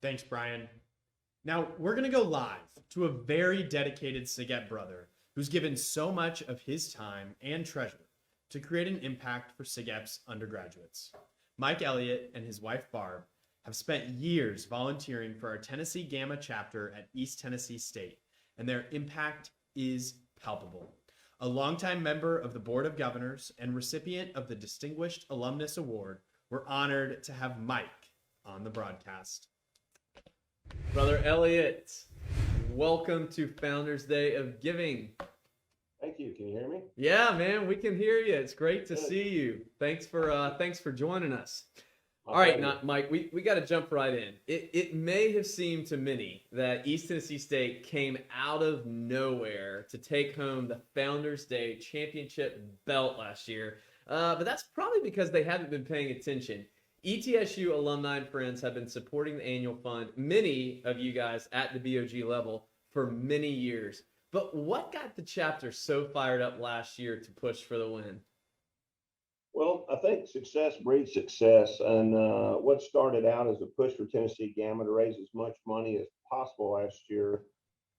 Thanks, Brian. Now, we're going to go live to a very dedicated SIGEP brother who's given so much of his time and treasure to create an impact for SIGEP's undergraduates. Mike Elliot and his wife Barb have spent years volunteering for our Tennessee Gamma chapter at East Tennessee State, and their impact is palpable. A longtime member of the Board of Governors and recipient of the Distinguished Alumnus Award, we're honored to have Mike on the broadcast. Brother Elliot, welcome to Founders Day of Giving. Thank you. Can you hear me? Yeah, man, we can hear you. It's great to see you. Thanks for joining us. All right, Mike, we got to jump right in. It may have seemed to many that East Tennessee State came out of nowhere to take home the Founders Day championship belt last year, but that's probably because they haven't been paying attention. ETSU alumni and friends have been supporting the annual fund, many of you guys at the BOG level, for many years. But what got the chapter so fired up last year to push for the win? Well, I think success breeds success. And what started out as a push for Tennessee Gamma to raise as much money as possible last year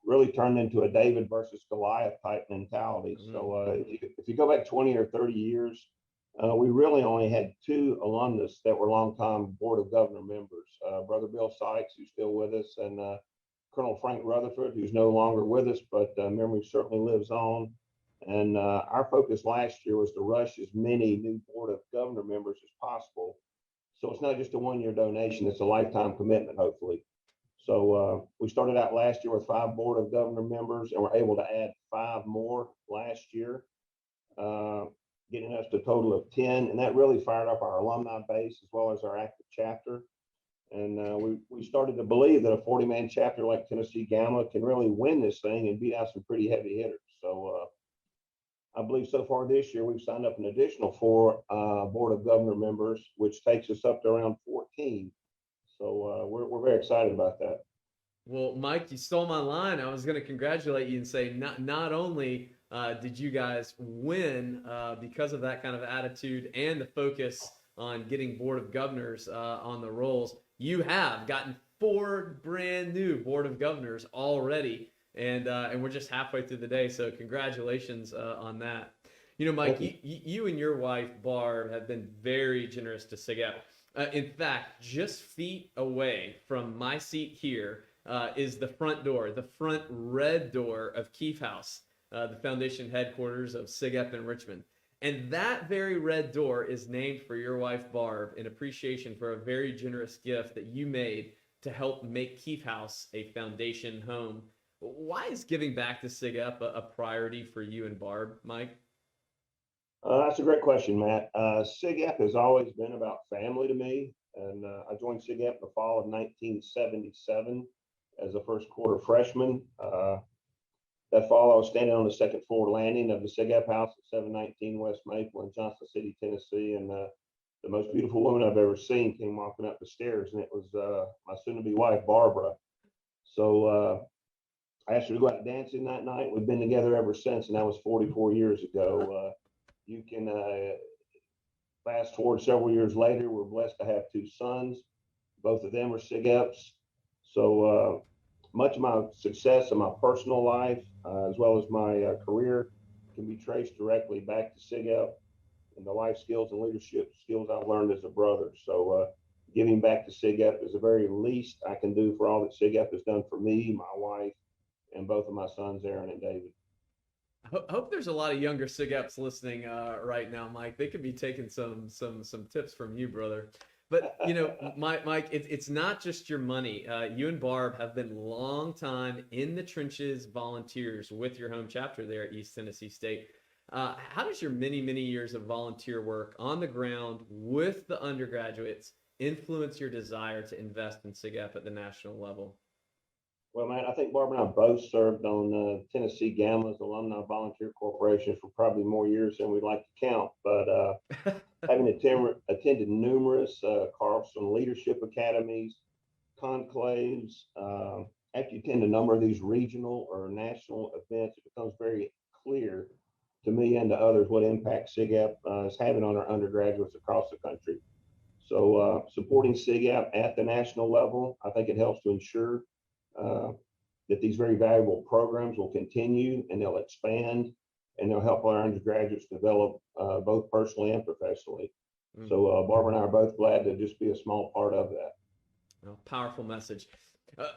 really turned into a David versus Goliath type mentality. Mm-hmm. So if you go back 20 or 30 years, we really only had two alumnus that were longtime Board of Governor members, Brother Bill Sykes, who's still with us, and Colonel Frank Rutherford, who's no longer with us, but memory certainly lives on. And our focus last year was to rush as many new Board of Governor members as possible. So it's not just a one-year donation, it's a lifetime commitment, hopefully. So we started out last year with 5 Board of Governor members, and we're able to add 5 more last year. Getting us to a total of 10, and that really fired up our alumni base as well as our active chapter. And we started to believe that a 40-man chapter like Tennessee Gamma can really win this thing and beat out some pretty heavy hitters. So I believe so far this year we've signed up an additional 4 Board of Governor members, which takes us up to around 14. So we're very excited about that. Well, Mike, you stole my line. I was going to congratulate you and say not only did you guys win because of that kind of attitude and the focus on getting Board of Governors on the rolls, you have gotten 4 brand new Board of Governors already, and we're just halfway through the day, so congratulations on that. You know, Mike, you and your wife, Barb, have been very generous to SIGEP. In fact, just feet away from my seat here is the front door, the front red door of Keefe House, the foundation headquarters of SIGEP in Richmond. And that very red door is named for your wife, Barb, in appreciation for a very generous gift that you made to help make Keefe House a foundation home. Why is giving back to SIGEP a priority for you and Barb, Mike? That's a great question, Matt. SIGEP has always been about family to me. And I joined SIGEP in the fall of 1977 as a first quarter freshman. That fall, I was standing on the second floor landing of the SIGEP house at 719 West Maple in Johnson City, Tennessee. And the most beautiful woman I've ever seen came walking up the stairs, and it was my soon-to-be wife, Barbara. So I asked her to go out dancing that night. We've been together ever since, and that was 44 years ago. You can fast forward several years later, we're blessed to have 2 sons. Both of them are SIGEPs. So much of my success in my personal life, as well as my career, can be traced directly back to SIGEP and the life skills and leadership skills I've learned as a brother. So giving back to SIGEP is the very least I can do for all that SIGEP has done for me, my wife, and both of my sons, Aaron and David. I hope there's a lot of younger SIGEPs listening right now, Mike. They could be taking some tips from you, brother. But, you know, Mike, it's not just your money. You and Barb have been long time in the trenches volunteers with your home chapter there at East Tennessee State. How does your many years of volunteer work on the ground with the undergraduates influence your desire to invest in SIGEP at the national level? Well, man, I think Barb and I both served on Tennessee Gamma's Alumni Volunteer Corporation for probably more years than we'd like to count. But having attended numerous Carlson Leadership Academies, conclaves, after you attend a number of these regional or national events, it becomes very clear to me and to others what impact SIGEP is having on our undergraduates across the country. So supporting SIGAP at the national level, I think it helps to ensure that these very valuable programs will continue and they'll expand and they'll help our undergraduates develop both personally and professionally. So Barbara and I are both glad to just be a small part of that. Well, powerful message.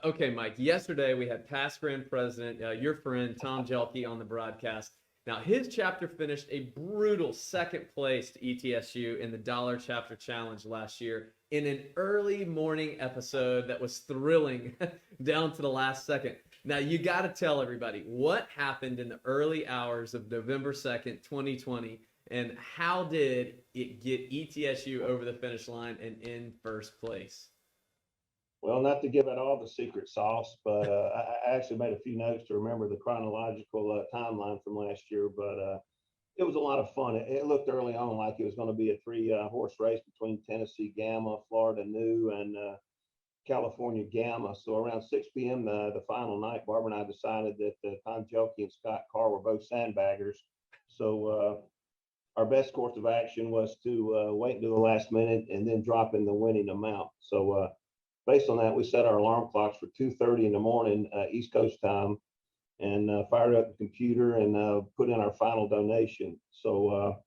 Okay, Mike, yesterday we had past Grand President, your friend Tom Jelke on the broadcast. Now, his chapter finished a brutal second place to ETSU in the Dollar Chapter Challenge last year in an early morning episode that was thrilling down to the last second. Now, you got to tell everybody what happened in the early hours of November 2nd, 2020, and how did it get ETSU over the finish line and in first place? Well, not to give out all the secret sauce, but I actually made a few notes to remember the chronological timeline from last year. But it was a lot of fun. It looked early on like it was going to be a three-horse race between Tennessee Gamma, Florida New, and California Gamma. So around 6 p.m. The final night, Barbara and I decided that Tom Jelke and Scott Carr were both sandbaggers. So our best course of action was to wait until the last minute and then drop in the winning amount. So based on that, we set our alarm clocks for 2:30 in the morning, East Coast time, and fired up the computer and put in our final donation. So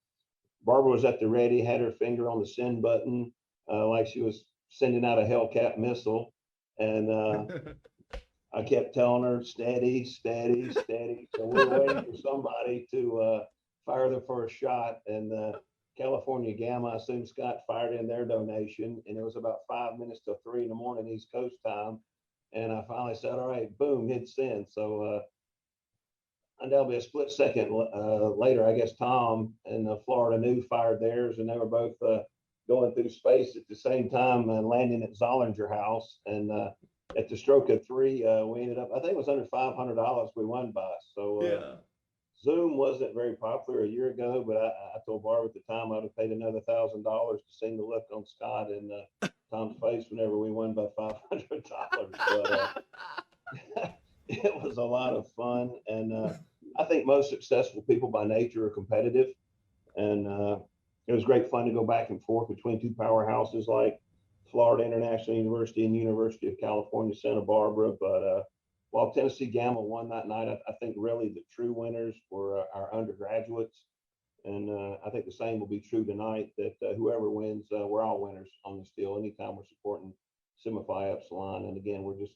Barbara was at the ready, had her finger on the send button, like she was sending out a Hellcat missile. And I kept telling her, steady, steady, steady. So we were waiting for somebody to fire the first shot. And California Gamma, I assume Scott fired in their donation, and it was about 5 minutes till 3 in the morning East Coast time. And I finally said, all right, boom, hit send. So and that'll be a split second later, I guess Tom and Florida New fired theirs, and they were both going through space at the same time and landing at Zollinger House. And at the stroke of 3, we ended up, I think it was under $500 we won by. So Yeah. Zoom wasn't very popular a year ago, but I told Barbara at the time I'd have paid another $1,000 to see the look on Scott and Tom's face whenever we won by $500. But it was a lot of fun, and I think most successful people by nature are competitive, and it was great fun to go back and forth between two powerhouses like Florida International University and University of California, Santa Barbara. But while Tennessee Gamma won that night, I think really the true winners were our undergraduates. And I think the same will be true tonight, that whoever wins, we're all winners on this deal anytime we're supporting Sigma Phi Epsilon. And again, we're just,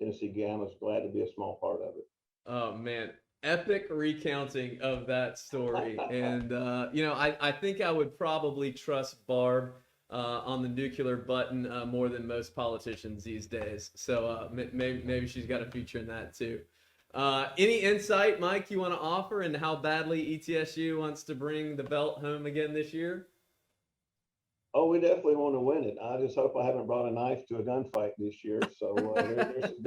Tennessee Gamma's glad to be a small part of it. Oh, man. Epic recounting of that story. And, I think I would probably trust Barb on the nuclear button more than most politicians these days. So maybe she's got a future in that too. Any insight, Mike, you want to offer into how badly ETSU wants to bring the belt home again this year? Oh, we definitely want to win it. I just hope I haven't brought a knife to a gunfight this year. So there's some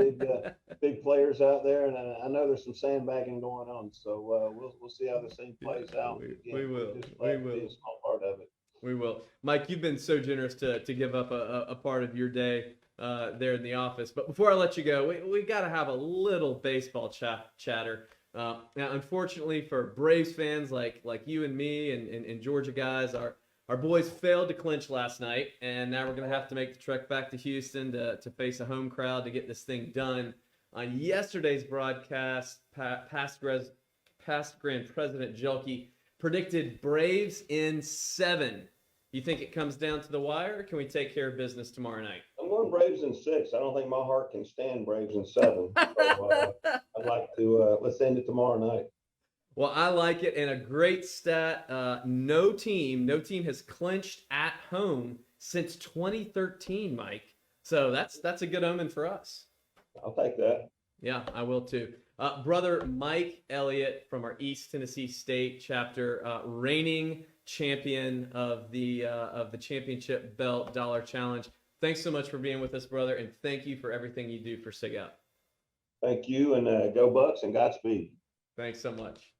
big players out there, and I know there's some sandbagging going on. So we'll see how this thing plays out. We will. We will. Be a small part of it. We will. Mike, you've been so generous to give up a part of your day there in the office. But before I let you go, we got to have a little baseball chatter. Now, unfortunately for Braves fans like you and me and Georgia guys, our boys failed to clinch last night, and now we're going to have to make the trek back to Houston to face a home crowd to get this thing done. On yesterday's broadcast, past Grand President Jelke predicted Braves in 7. You think it comes down to the wire, or can we take care of business tomorrow night? I'm going Braves in 6. I don't think my heart can stand Braves in 7. So, I'd like to let's end it tomorrow night. Well, I like it, and a great stat. No team has clinched at home since 2013, Mike. So that's a good omen for us. I'll take that. Yeah, I will too. Brother Mike Elliot from our East Tennessee State chapter, reigning champion of the championship belt dollar challenge. Thanks so much for being with us, brother, and thank you for everything you do for SIGAP. Thank you, and go Bucks and Godspeed. Thanks so much.